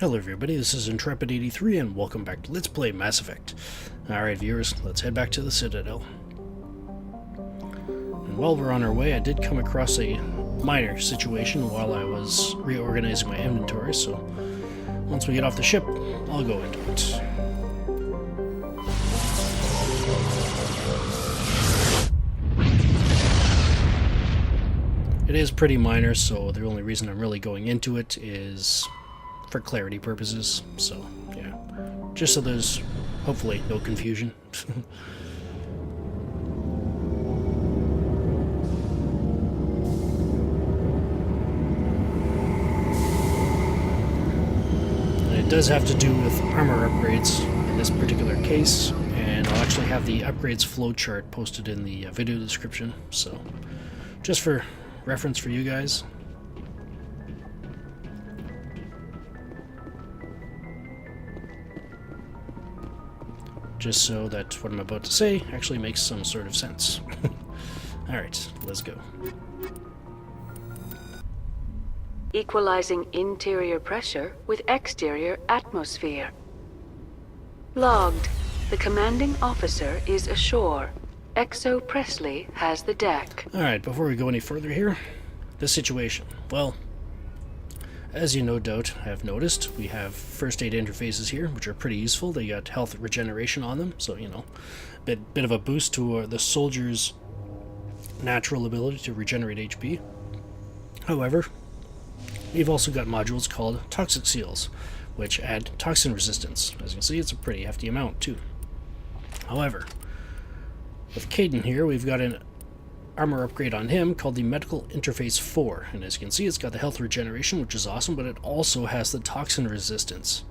Hello everybody, this is Intrepid83 and welcome back to Let's Play Mass Effect. Alright viewers, let's head back to the Citadel. And while we're on our way, I did come across a minor situation while I was reorganizing my inventory, so once we get off the ship, I'll go into it. It is pretty minor, so the only reason I'm really going into it is for clarity purposes, so yeah, just so there's hopefully no confusion. And it does have to do with armor upgrades in this particular case, and I'll actually have the upgrades flowchart posted in the video description, so just for reference for you guys. Just so that what I'm about to say actually makes some sort of sense. Alright, let's go. Equalizing interior pressure with exterior atmosphere. Logged. The commanding officer is ashore. Exo Presley has the deck. Alright, before we go any further here, the situation. Well, as you no doubt have noticed, we have first aid interfaces here, which are pretty useful. They got health regeneration on them, so, you know, bit of a boost to the soldier's natural ability to regenerate HP. However, we've also got modules called toxic seals, which add toxin resistance. As you can see, it's a pretty hefty amount, too. However, with Caden here, we've got an armor upgrade on him called the Medical Interface 4, and as you can see, it's got the health regeneration, which is awesome, but it also has the toxin resistance.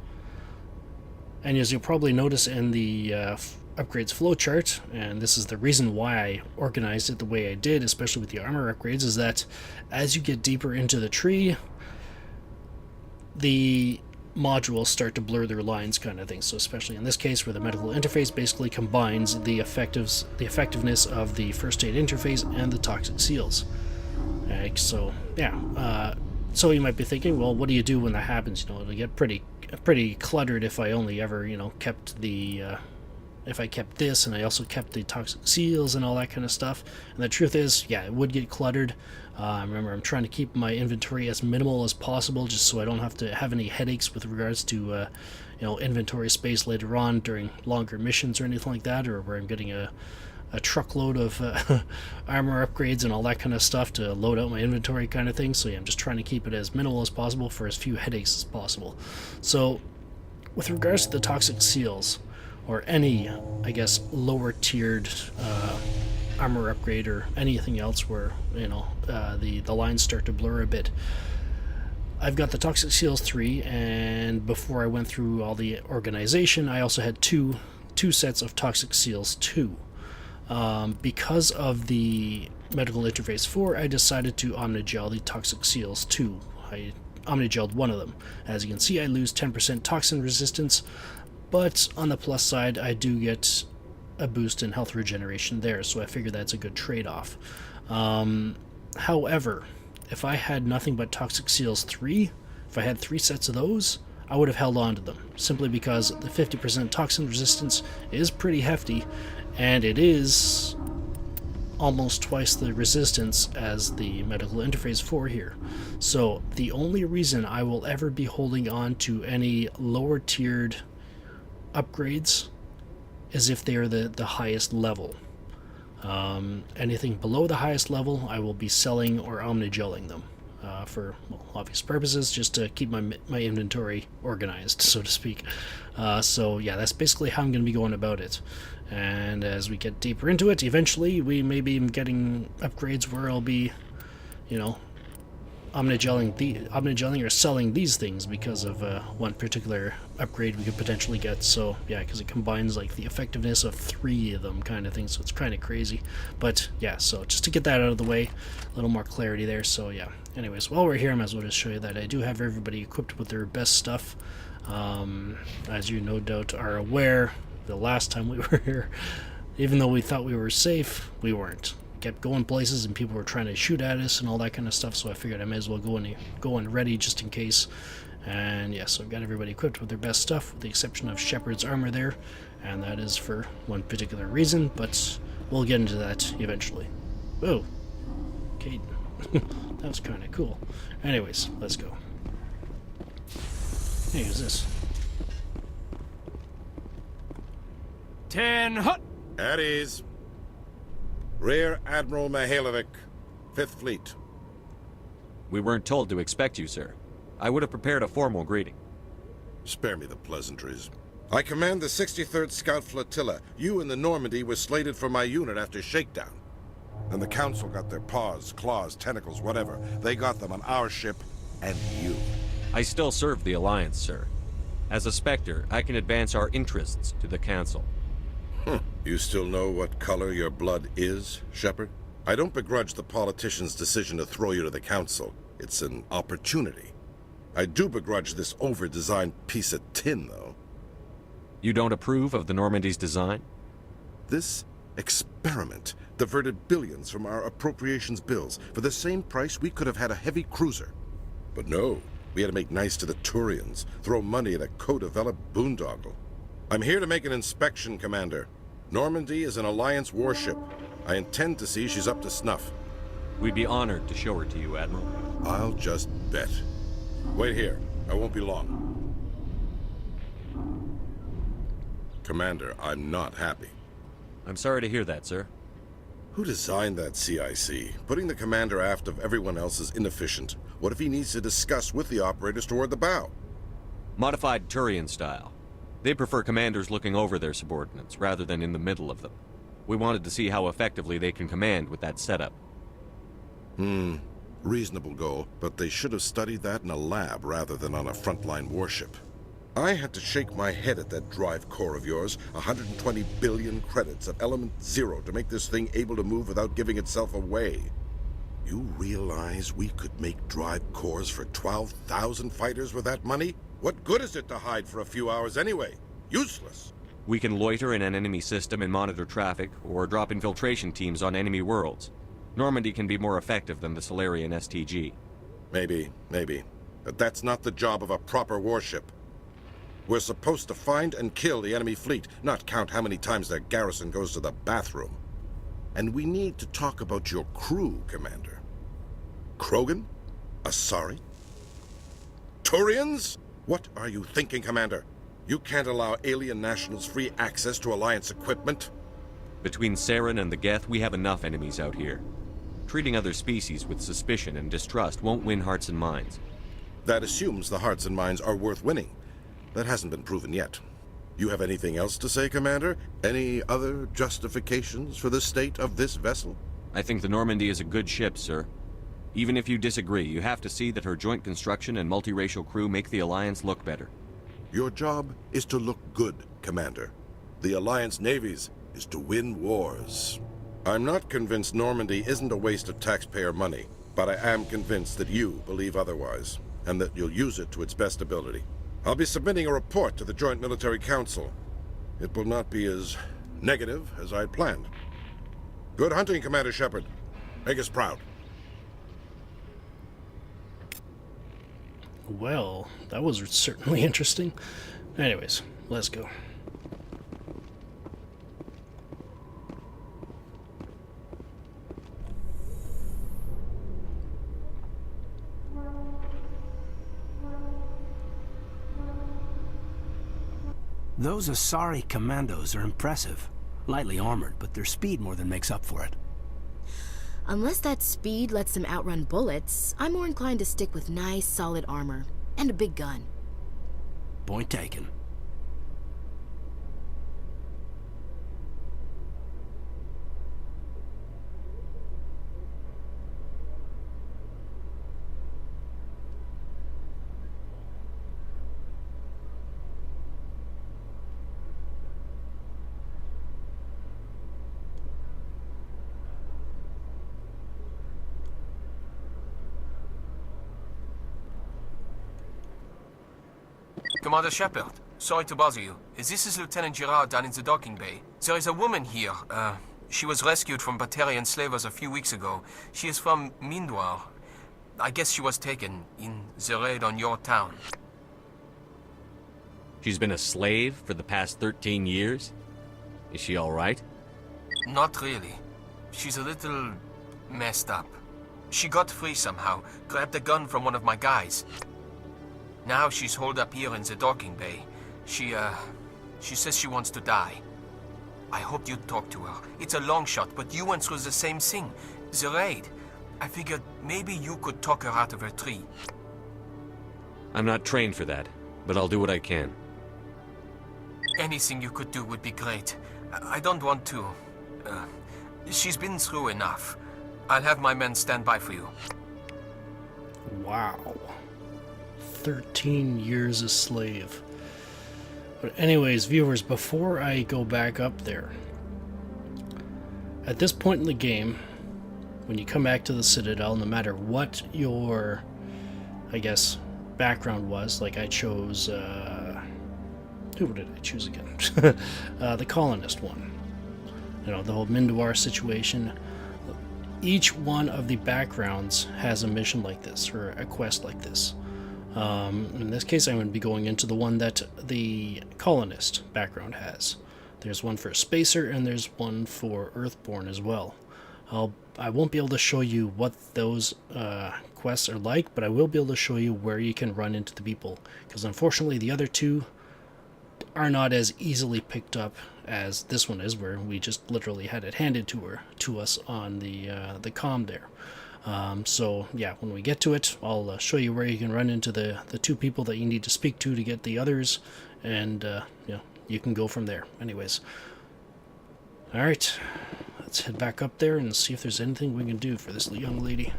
And as you'll probably notice in the upgrades flowchart, and this is the reason why I organized it the way I did, especially with the armor upgrades, is that as you get deeper into the tree, the modules start to blur their lines, kind of thing. So especially in this case where the medical interface basically combines the effectiveness of the first aid interface and the toxic seals. So yeah, so you might be thinking, well, what do you do when that happens? You know, it'll get pretty cluttered if I only ever, you know, kept the if I kept this and I also kept the toxic seals and all that kind of stuff. And the truth is, yeah, it would get cluttered. Remember, I'm trying to keep my inventory as minimal as possible, just so I don't have to have any headaches with regards to, you know, inventory space later on during longer missions or anything like that, or where I'm getting a truckload of armor upgrades and all that kind of stuff to load out my inventory, kind of thing. So yeah, I'm just trying to keep it as minimal as possible for as few headaches as possible. So, with regards to the toxic seals, or any, I guess, lower tiered armor upgrade or anything else where, you know, the lines start to blur a bit. I've got the Toxic Seals 3, and before I went through all the organization, I also had two sets of Toxic Seals 2. Because of the Medical Interface 4, I decided to Omnigel the Toxic Seals 2. I Omnigeled one of them. As you can see, I lose 10% toxin resistance, but on the plus side, I do get a boost in health regeneration there, so I figure that's a good trade-off. However, if I had nothing but Toxic Seals 3, if I had 3 sets of those, I would have held on to them, simply because the 50% toxin resistance is pretty hefty, and it is almost twice the resistance as the Medical Interface 4 here. So the only reason I will ever be holding on to any lower tiered upgrades is if they are the highest level. Anything below the highest level, I will be selling or omnigelling them for, well, obvious purposes, just to keep my inventory organized, so to speak. So yeah, that's basically how I'm going to be going about it. And as we get deeper into it, eventually we may be getting upgrades where I'll be, you know, omnigelling or selling these things because of one particular upgrade we could potentially get. So yeah, because it combines like the effectiveness of 3 of them, kind of thing, so it's kind of crazy. But yeah, so just to get that out of the way, a little more clarity there. So yeah, anyways, while we're here, I might as well just show you that I do have everybody equipped with their best stuff. As you no doubt are aware, the last time we were here, even though we thought we were safe, we weren't. kept going places and people were trying to shoot at us and all that kind of stuff, so I figured I may as well go in ready just in case. And yeah, so I've got everybody equipped with their best stuff, with the exception of Shepard's armor there, and that is for one particular reason, but we'll get into that eventually. Oh, Caden. That was kind of cool. Anyways, let's go. Hey, who's this? 10 hut! At ease. Rear Admiral Mihailovic, 5th Fleet. We weren't told to expect you, sir. I would have prepared a formal greeting. Spare me the pleasantries. I command the 63rd Scout Flotilla. You and the Normandy were slated for my unit after shakedown. And the Council got their paws, claws, tentacles, whatever. They got them on our ship, and you. I still serve the Alliance, sir. As a Spectre, I can advance our interests to the Council. You still know what color your blood is, Shepard? I don't begrudge the politician's decision to throw you to the Council. It's an opportunity. I do begrudge this over-designed piece of tin, though. You don't approve of the Normandy's design? This experiment diverted billions from our appropriations bills. For the same price, we could have had a heavy cruiser. But no, we had to make nice to the Turians, throw money at a co-developed boondoggle. I'm here to make an inspection, Commander. Normandy is an Alliance warship. I intend to see she's up to snuff. We'd be honored to show her to you, Admiral. I'll just bet. Wait here. I won't be long. Commander, I'm not happy. I'm sorry to hear that, sir. Who designed that CIC? Putting the commander aft of everyone else is inefficient. What if he needs to discuss with the operators toward the bow? Modified Turian style. They prefer commanders looking over their subordinates, rather than in the middle of them. We wanted to see how effectively they can command with that setup. Reasonable goal, but they should have studied that in a lab rather than on a frontline warship. I had to shake my head at that drive core of yours. 120 billion credits at element 0 to make this thing able to move without giving itself away. You realize we could make drive cores for 12,000 fighters with that money? What good is it to hide for a few hours anyway? Useless. We can loiter in an enemy system and monitor traffic, or drop infiltration teams on enemy worlds. Normandy can be more effective than the Solarian STG. Maybe. But that's not the job of a proper warship. We're supposed to find and kill the enemy fleet, not count how many times their garrison goes to the bathroom. And we need to talk about your crew, Commander. Krogan? Asari? Turians? What are you thinking, Commander? You can't allow alien nationals free access to Alliance equipment? Between Saren and the Geth, we have enough enemies out here. Treating other species with suspicion and distrust won't win hearts and minds. That assumes the hearts and minds are worth winning. That hasn't been proven yet. You have anything else to say, Commander? Any other justifications for the state of this vessel? I think the Normandy is a good ship, sir. Even if you disagree, you have to see that her joint construction and multiracial crew make the Alliance look better. Your job is to look good, Commander. The Alliance navies is to win wars. I'm not convinced Normandy isn't a waste of taxpayer money, but I am convinced that you believe otherwise, and that you'll use it to its best ability. I'll be submitting a report to the Joint Military Council. It will not be as negative as I'd planned. Good hunting, Commander Shepard. Make us proud. Well, that was certainly interesting. Anyways, let's go. Those Asari commandos are impressive. Lightly armored, but their speed more than makes up for it. Unless that speed lets them outrun bullets, I'm more inclined to stick with nice, solid armor. And a big gun. Point taken. Commander Shepard, sorry to bother you. This is Lieutenant Gerard down in the docking bay. There is a woman here, She was rescued from Batarian slavers a few weeks ago. She is from Mindwar. I guess she was taken in the raid on your town. She's been a slave for the past 13 years? Is she all right? Not really. She's a little messed up. She got free somehow, grabbed a gun from one of my guys. Now she's holed up here in the docking bay. She says she wants to die. I hoped you'd talk to her. It's a long shot, but you went through the same thing. The raid. I figured maybe you could talk her out of her tree. I'm not trained for that, but I'll do what I can. Anything you could do would be great. I don't want to... she's been through enough. I'll have my men stand by for you. Wow. 13 years a slave. But anyways, viewers, before I go back up there, at this point in the game, when you come back to the Citadel, no matter what your, I guess, background was, like I chose, who did I choose again? The colonist one. You know, the whole Mindwar situation. Each one of the backgrounds has a mission like this, or a quest like this. In this case, I'm going to be going into the one that the colonist background has. There's one for a spacer, and there's one for Earthborn as well. I won't be able to show you what those quests are like, but I will be able to show you where you can run into the people, because unfortunately the other two are not as easily picked up as this one is, where we just literally had it handed to us on the comm there. So yeah, when we get to it, I'll show you where you can run into the two people that you need to speak to get the others, and you know, you can go from there. Anyways, all right, let's head back up there and see if there's anything we can do for this young lady.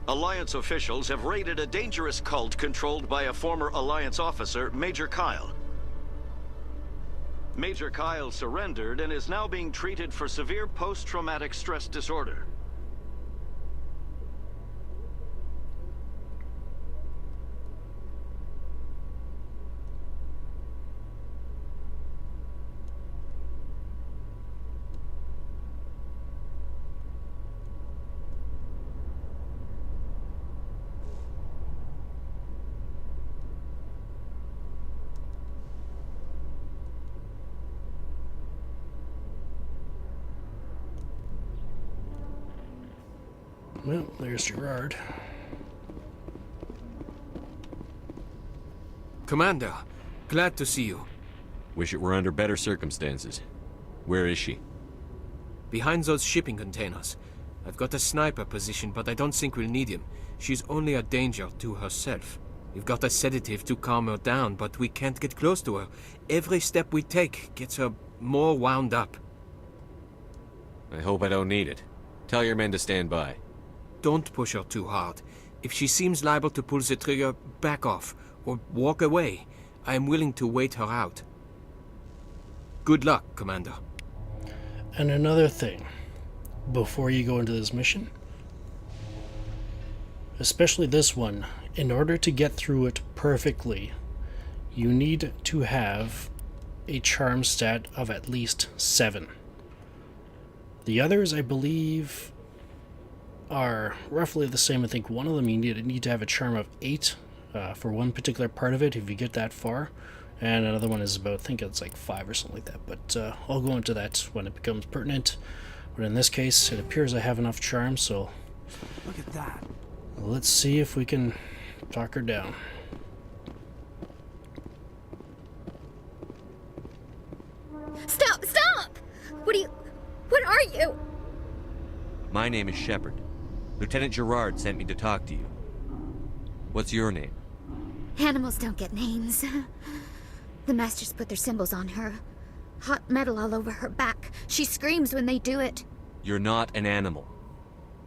Alliance officials have raided a dangerous cult controlled by a former Alliance officer, Major Kyle. Major Kyle surrendered and is now being treated for severe post-traumatic stress disorder. Well, there's Gerard. Commander, glad to see you. Wish it were under better circumstances. Where is she? Behind those shipping containers. I've got a sniper position, but I don't think we'll need him. She's only a danger to herself. We've got a sedative to calm her down, but we can't get close to her. Every step we take gets her more wound up. I hope I don't need it. Tell your men to stand by. Don't push her too hard. If she seems liable to pull the trigger, back off, or walk away. I am willing to wait her out. Good luck, Commander. And another thing, before you go into this mission, especially this one, in order to get through it perfectly, you need to have a charm stat of at least 7. The others, I believe, are roughly the same. I think one of them you need to have a charm of 8 for one particular part of it if you get that far, and another one is about, I think it's like 5 or something like that, but I'll go into that when it becomes pertinent. But in this case, it appears I have enough charm, so Look at that. let's see if we can talk her down. Stop! Stop! What are you? My name is Shepard. Lieutenant Gerard sent me to talk to you. What's your name? Animals don't get names. The Masters put their symbols on her. Hot metal all over her back. She screams when they do it. You're not an animal.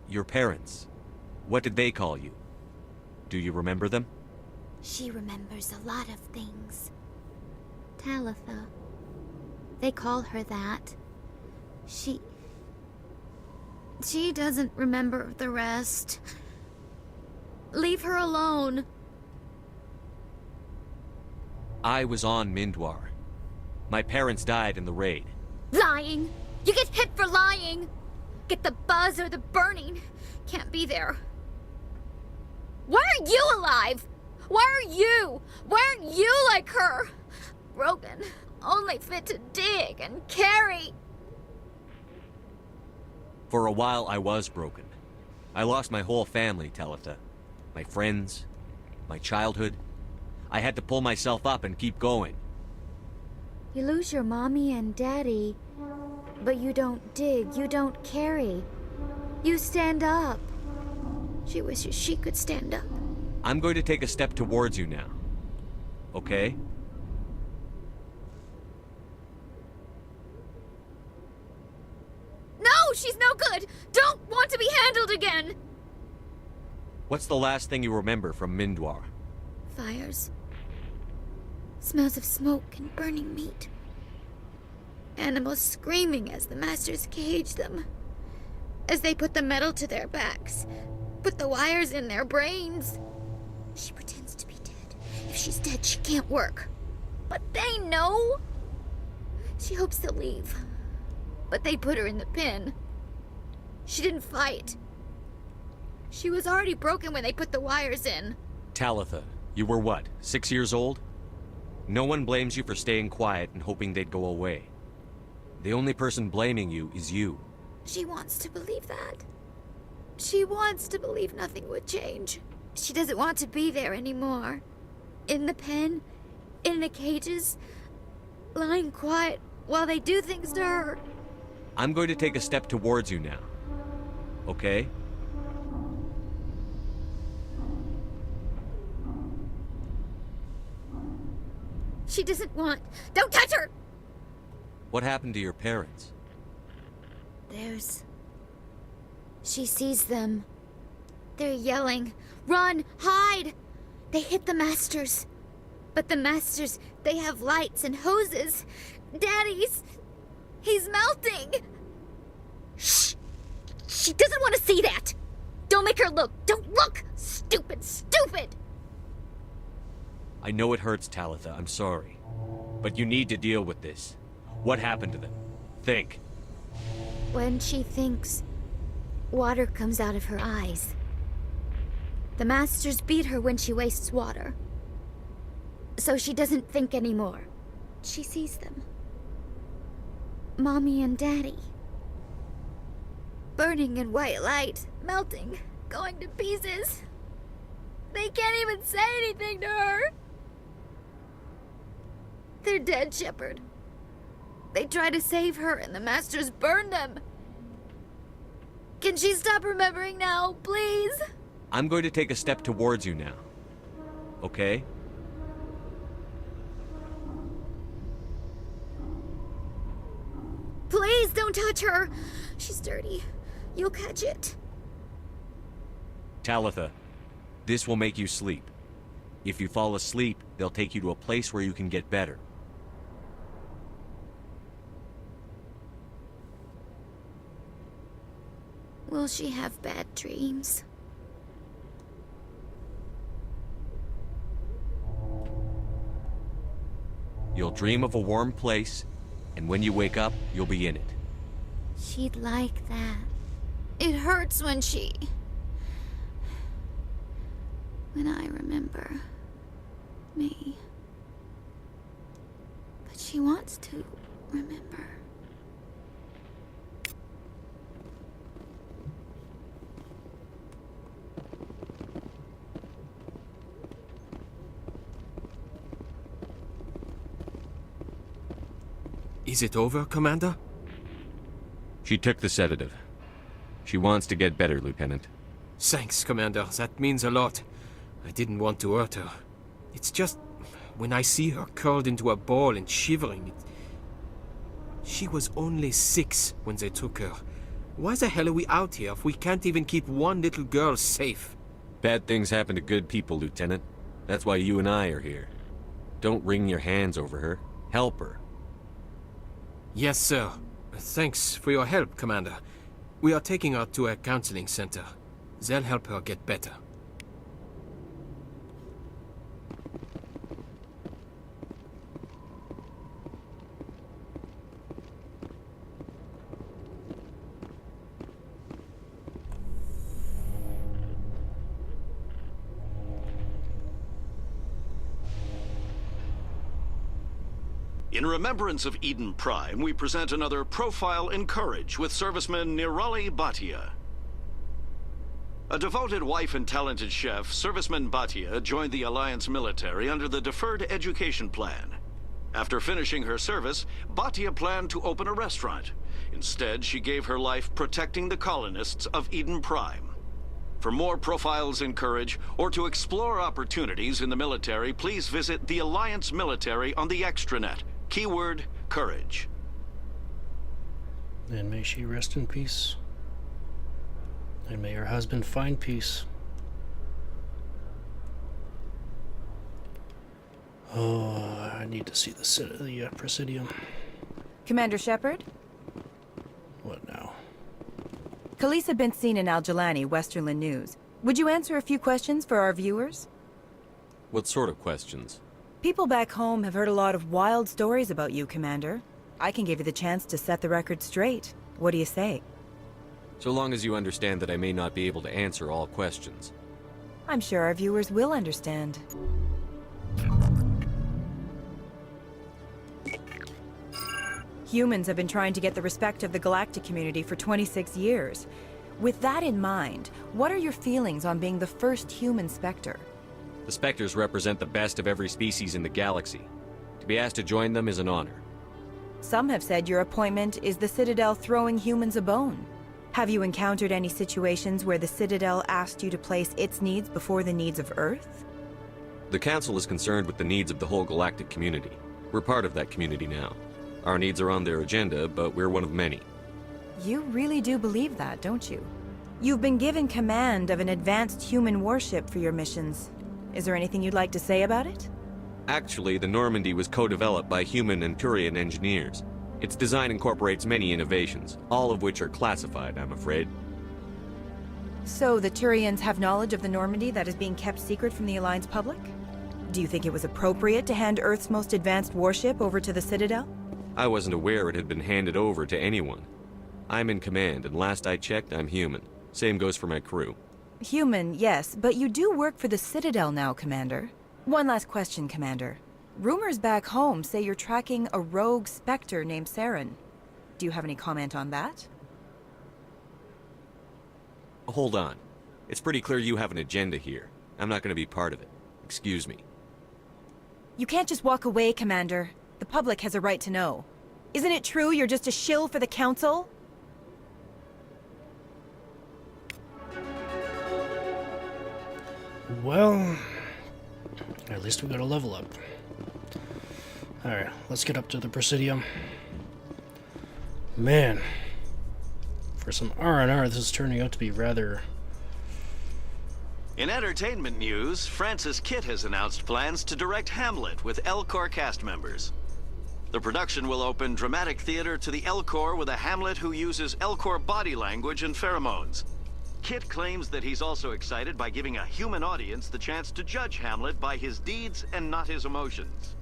Your parents. What did they call you? Do you remember them? She remembers a lot of things. Talitha. They call her that. She doesn't remember the rest. Leave her alone. I was on Mindwar. My parents died in the raid. Lying! You get hit for lying! Get the buzz or the burning. Can't be there. Why are you alive? Why are you? Why aren't you like her? Broken, only fit to dig and carry. For a while, I was broken. I lost my whole family, Talitha. My friends, my childhood. I had to pull myself up and keep going. You lose your mommy and daddy, but you don't dig, you don't carry. You stand up. She wishes she could stand up. I'm going to take a step towards you now. Okay? No, she's no good! Don't want to be handled again! What's the last thing you remember from Mindwar? Fires. Smells of smoke and burning meat. Animals screaming as the masters cage them. As they put the metal to their backs. Put the wires in their brains. She pretends to be dead. If she's dead, she can't work. But they know. She hopes to leave. But they put her in the pen. She didn't fight. She was already broken when they put the wires in. Talitha, you were what, 6 years old? No one blames you for staying quiet and hoping they'd go away. The only person blaming you is you. She wants to believe that. She wants to believe nothing would change. She doesn't want to be there anymore. In the pen, in the cages, lying quiet while they do things to her. I'm going to take a step towards you now. Okay? She doesn't want... Don't touch her! What happened to your parents? She sees them. They're yelling, "Run! Hide!" They hit the masters. But the masters, they have lights and hoses. Daddy's... he's melting! Shh! She doesn't want to see that! Don't make her look! Don't look! Stupid, stupid! I know it hurts, Talitha, I'm sorry. But you need to deal with this. What happened to them? Think. When she thinks, water comes out of her eyes. The masters beat her when she wastes water. So she doesn't think anymore. She sees them. Mommy and Daddy. Burning in white light, melting, going to pieces. They can't even say anything to her. They're dead, Shepard. They try to save her and the masters burn them. Can she stop remembering now, please? I'm going to take a step towards you now. Okay? Please don't touch her. She's dirty. You'll catch it. Talitha, this will make you sleep. If you fall asleep, they'll take you to a place where you can get better. Will she have bad dreams? You'll dream of a warm place, and when you wake up, you'll be in it. She'd like that. It hurts when I remember me. But she wants to remember. Is it over, Commander? She took the sedative. She wants to get better, Lieutenant. Thanks, Commander. That means a lot. I didn't want to hurt her. It's just... when I see her curled into a ball and shivering... She was only 6 when they took her. Why the hell are we out here if we can't even keep one little girl safe? Bad things happen to good people, Lieutenant. That's why you and I are here. Don't wring your hands over her. Help her. Yes, sir. Thanks for your help, Commander. We are taking her to a counseling center. They'll help her get better. In remembrance of Eden Prime, we present another Profile in Courage with serviceman Nirali Bhatia. A devoted wife and talented chef, Serviceman Bhatia joined the Alliance military under the Deferred Education Plan. After finishing her service, Bhatia planned to open a restaurant. Instead, she gave her life protecting the colonists of Eden Prime. For more Profiles in Courage, or to explore opportunities in the military, please visit the Alliance military on the extranet. Keyword, courage. And may she rest in peace. And may her husband find peace. Oh, I need to see the Presidium. Commander Shepard? What now? Khaleesa bint seen in Al-Jalani, Westerland News. Would you answer a few questions for our viewers? What sort of questions? People back home have heard a lot of wild stories about you, Commander. I can give you the chance to set the record straight. What do you say? So long as you understand that I may not be able to answer all questions. I'm sure our viewers will understand. Humans have been trying to get the respect of the galactic community for 26 years. With that in mind, what are your feelings on being the first human Spectre? The Spectres represent the best of every species in the galaxy. To be asked to join them is an honor. Some have said your appointment is the Citadel throwing humans a bone. Have you encountered any situations where the Citadel asked you to place its needs before the needs of Earth? The Council is concerned with the needs of the whole galactic community. We're part of that community now. Our needs are on their agenda, but we're one of many. You really do believe that, don't you? You've been given command of an advanced human warship for your missions. Is there anything you'd like to say about it? Actually, the Normandy was co-developed by human and Turian engineers. Its design incorporates many innovations, all of which are classified, I'm afraid. So the Turians have knowledge of the Normandy that is being kept secret from the Alliance public? Do you think it was appropriate to hand Earth's most advanced warship over to the Citadel? I wasn't aware it had been handed over to anyone. I'm in command, and last I checked, I'm human. Same goes for my crew. Human, yes, but you do work for the Citadel now, Commander. One last question, Commander. Rumors back home say you're tracking a rogue Spectre named Saren. Do you have any comment on that? Hold on. It's pretty clear you have an agenda here. I'm not going to be part of it. Excuse me. You can't just walk away, Commander. The public has a right to know. Isn't it true you're just a shill for the Council? Well, at least we got a level up. Alright, let's get up to the Presidium. Man, for some R&R, this is turning out to be rather... In entertainment news, Francis Kitt has announced plans to direct Hamlet with L-Corps cast members. The production will open dramatic theater to the L-Corps with a Hamlet who uses L-Corps body language and pheromones. Kitt claims that he's also excited by giving a human audience the chance to judge Hamlet by his deeds and not his emotions.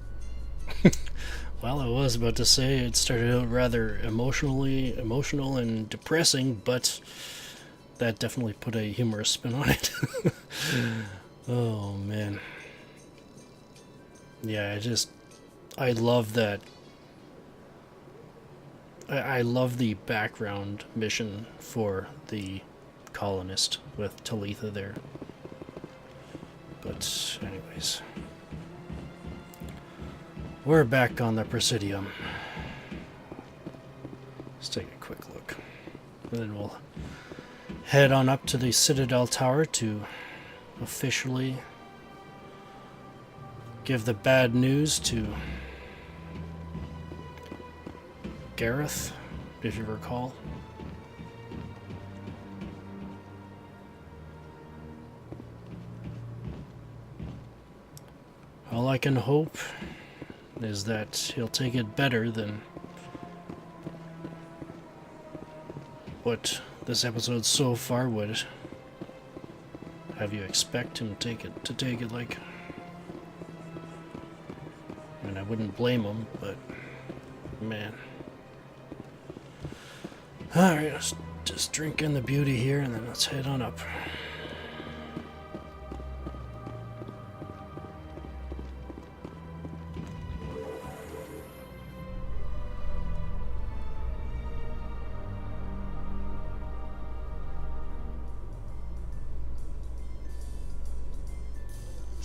Well, I was about to say it started out rather emotional and depressing, but that definitely put a humorous spin on it. Oh, man. Yeah, I love that. I love the background mission for the colonist with Talitha there. But anyways, we're back on the Presidium. Let's take a quick look, and then we'll head on up to the Citadel Tower to officially give the bad news to Gareth, if you recall. All I can hope is that he'll take it better than what this episode so far would have you expect him to take it like. I mean, I wouldn't blame him, but man. Alright, let's just drink in the beauty here and then let's head on up.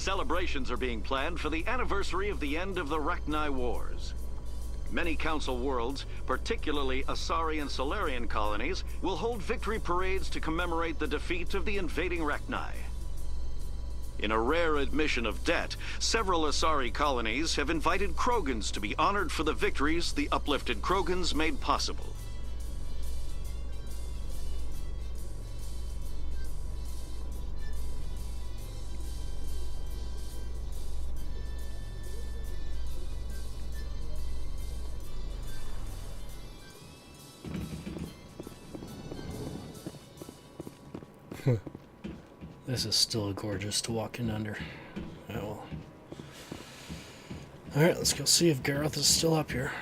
Celebrations are being planned for the anniversary of the end of the Rachni Wars. Many Council worlds, particularly Asari and Solarian colonies, will hold victory parades to commemorate the defeat of the invading Rachni. In a rare admission of debt, several Asari colonies have invited Krogans to be honored for the victories the uplifted Krogans made possible. This is still gorgeous to walk in under. Oh well. Alright, let's go see if Gareth is still up here.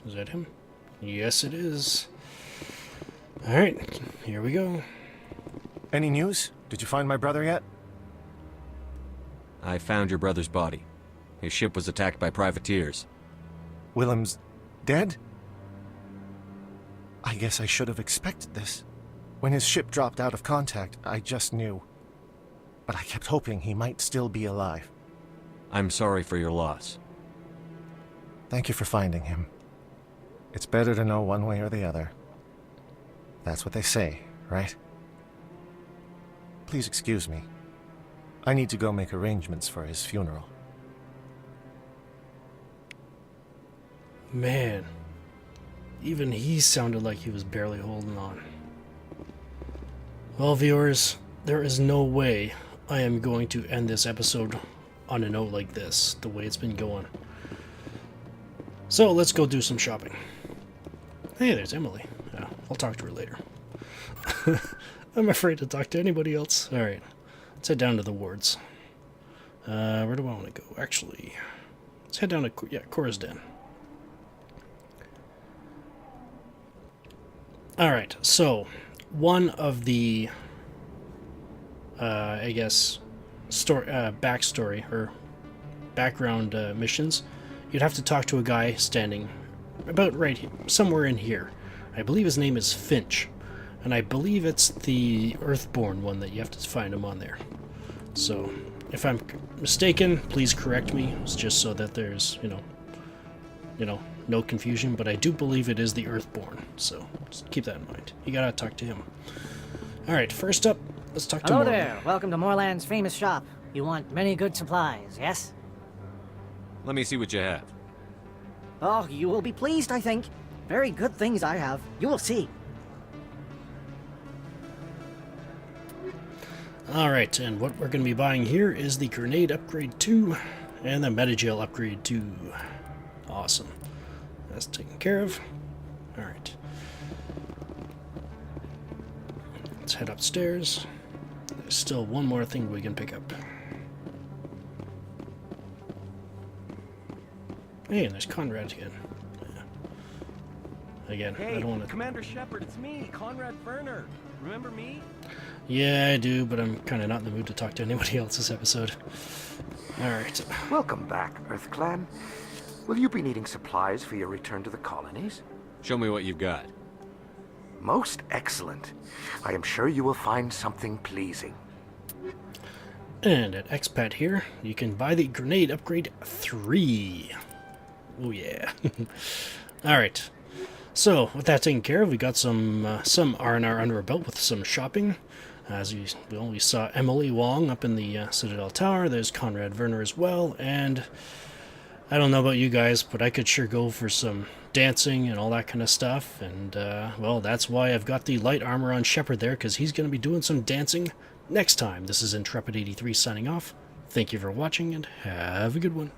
Is that him? Yes, it is. Alright, here we go. Any news? Did you find my brother yet? I found your brother's body. His ship was attacked by privateers. Willem's dead? I guess I should have expected this. When his ship dropped out of contact, I just knew. But I kept hoping he might still be alive. I'm sorry for your loss. Thank you for finding him. It's better to know one way or the other. That's what they say, right? Please excuse me. I need to go make arrangements for his funeral. Man, even he sounded like he was barely holding on. Well, viewers, there is no way I am going to end this episode on a note like this, the way it's been going. So, let's go do some shopping. Hey, there's Emily. Yeah, I'll talk to her later. I'm afraid to talk to anybody else. Alright, let's head down to the wards. Where do I want to go? Actually, let's head down to, Cora's Den. Alright, so, one of the, I guess, backstory, or background missions, you'd have to talk to a guy standing about right here, somewhere in here. I believe his name is Finch, and I believe it's the Earthborn one that you have to find him on there. So, if I'm mistaken, please correct me, it's just so that there's, you know, no confusion, but I do believe it is the Earthborn, so just keep that in mind. You gotta talk to him. Alright, first up, let's talk to Hello Morland. there, welcome to Morland's famous shop. You want many good supplies, yes? Let me see what you have. Oh, you will be pleased, I think. Very good things I have. You will see. Alright, and what we're going to be buying here is the Grenade Upgrade 2 and the Metagel Upgrade 2. Awesome. That's taken care of. Alright. Let's head upstairs. There's still one more thing we can pick up. Hey, there's Conrad again. Yeah. Again, Hey, I don't want to... Commander Shepard, it's me, Conrad Werner. Remember me? Yeah, I do, but I'm kind of not in the mood to talk to anybody else this episode. Alright. Welcome back, EarthClan. Will you be needing supplies for your return to the colonies? Show me what you've got. Most excellent. I am sure you will find something pleasing. And at Expat here, you can buy the Grenade Upgrade 3. Oh yeah. Alright. So, with that taken care of, we got some R&R under our belt with some shopping. As we saw Emily Wong up in the Citadel Tower. There's Conrad Werner as well, and I don't know about you guys, but I could sure go for some dancing and all that kind of stuff. And, well, that's why I've got the light armor on Shepard there, because he's going to be doing some dancing next time. This is Intrepid83 signing off. Thank you for watching, and have a good one.